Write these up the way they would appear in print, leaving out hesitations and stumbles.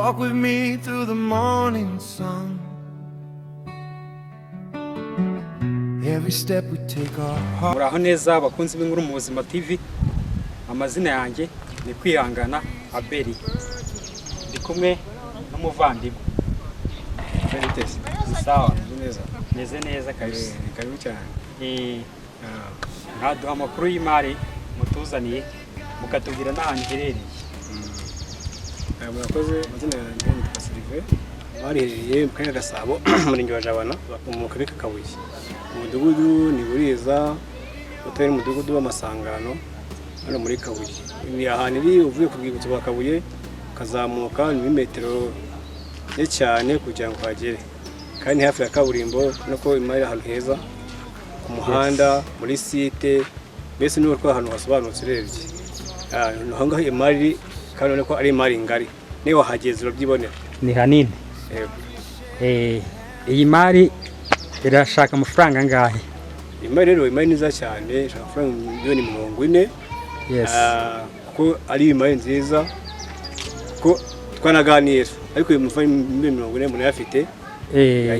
Walk with me through the morning sun. Every step we take our heart. Muraho neza abakunzi b'Inkuru mu Buzima TV. Amazina yanjye ni Kwihangana Abeli. Ndi kumwe n'umuvandimwe. Feritesi. Sawa. Neza. Meze neza kabisa. Karibu cyane. Ntaduha amakuru y'imari mutuzaniye mukatubwira n'ahantu iherereye. Murakoze, amazina yanjye ni Pasirive. Barihereye mu karere ka Gasabo, umurenge wa Jabana, mu karere ka Kabuye. Umudugudu ni Buriza, utari umudugudu w'amasangano hano muri Kabuye. Ni ahantu iri uvuye ku rwibutso rwa Kabuye kazamuka ni metero nke cyane kugira ngo hagere. Kandi hafi ya kaburimbo nuko imari ahantu heza ku muhanda muri site mbese n'uko twa ahantu hasobanutse urebye. Naho ngaho imari kandi nuko ari imari ngari. Niba wahageze urabyibonera. Ni hanini. Iyi mari irashaka amafaranga angahe? Imari rero imari nziza cyane, ishaka amafaranga miliyoni 40. Yes. Ko ari imari nziza. Ko twanaganira ariko uyu miliyoni 40 umuntu yafite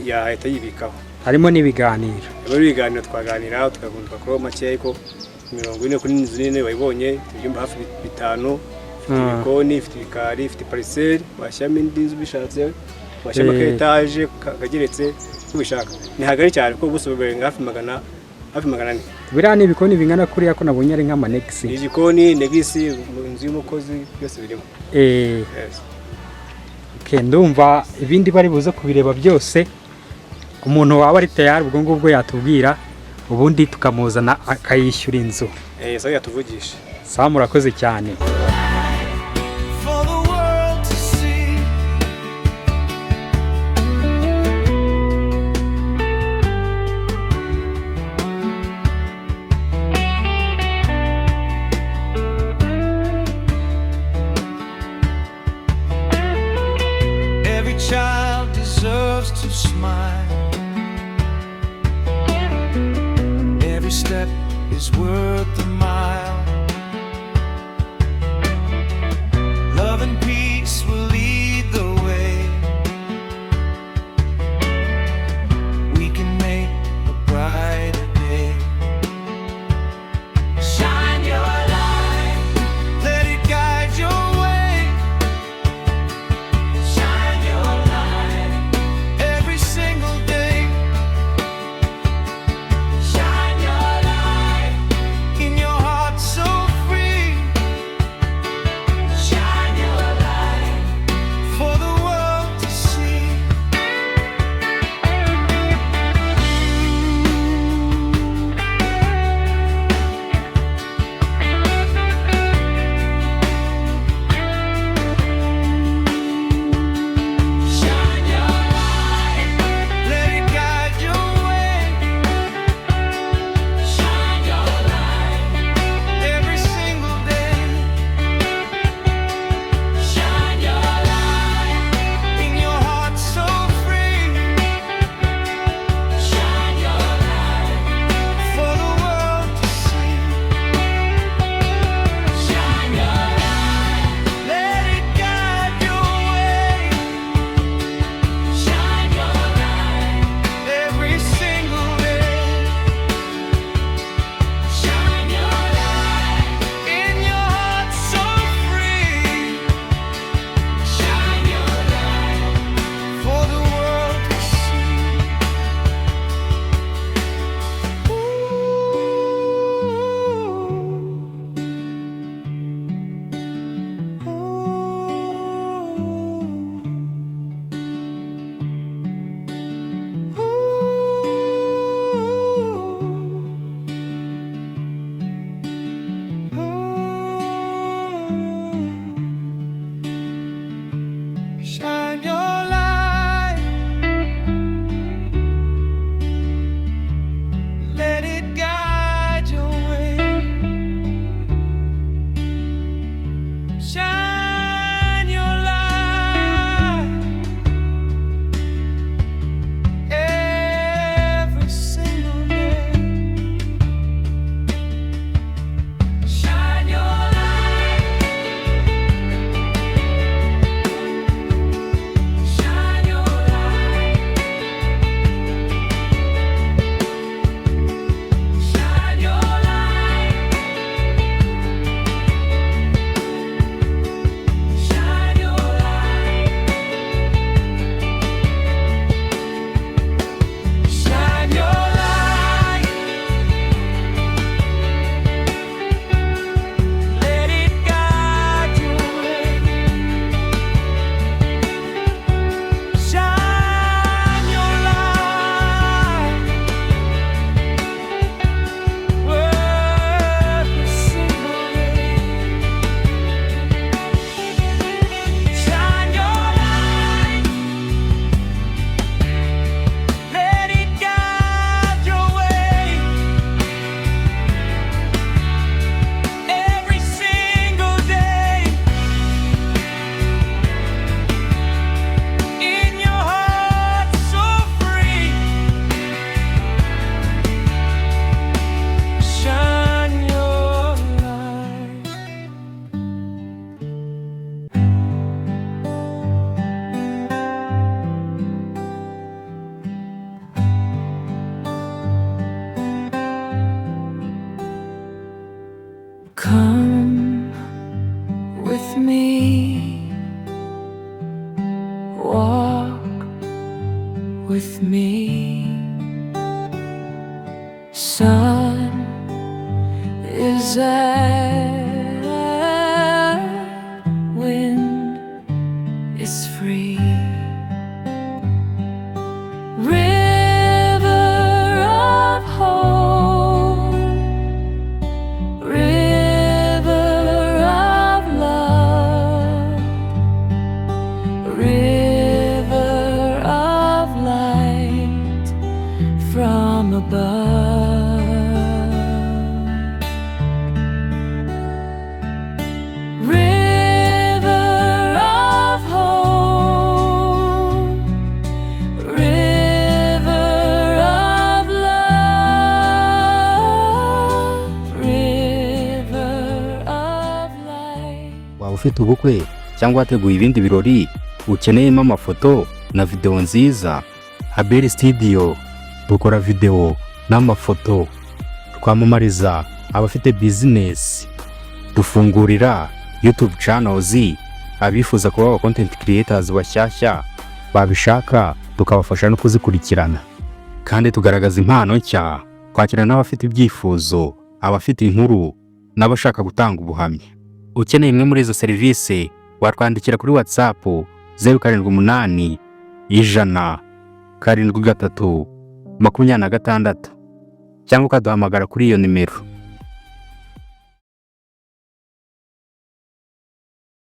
yahita yibikaho. Harimo n'ibiganiro. Ibiganiro twaganira tukagundwa ko make ariko 40 kuri Inzu Nziza bayibonye ibyumba hafi 5. Ibikoni, ifite ibikari, ifite parcelle, washyamo indi nzu bishatse, washyamo ka etage kageretse kubishaka. Ni hagari cyane ko ubuso bwarenga hafi 400. Biriya ni ibikoni bingana kuriya ko nabonye ari nk'amanegisi. Igikoni, negisi, inzu y'umukozi byose birimo. Yes. Okay, ndumva ibindi bari buze kubireba byose. Umuntu waba ari tayari ubwo ngubwo yatubwira ubundi tukamuzana akayishyura inzu. Sawa yatuvugisha. Sawa murakoze cyane. Child deserves to smile. Every step is worth a mile. Love and peace will lead the way. We can make a brighter day. Shine your light, let it guide your way. Shine your light every single day. Shine your light in your hearts Come with me, walk with me. Sun is out, wind is free. River of hope, river of love, river of light from above. River of hope, river of love, river of light. Waba ufite ubukwe cyangwa wateguye ibindi birori ukeneyemo amafoto na video nziza, Haberi Studio dukora video n'amafoto, twamamariza abafite business, dufungurira YouTube channels abifuza kuba aba content creators bashyashya babishaka tukabafasha no kuzikurikirana, kandi tugaragaza impano nshya, kwakira n'abafite ibyifuzo, abafite inkuru n'abashaka gutanga ubuhamya. Ukeneye imwe muri izo serivisi watwandikira kuri WhatsApp 078 100 73 26 cyangwa ukaduhamagara kuri iyo nimero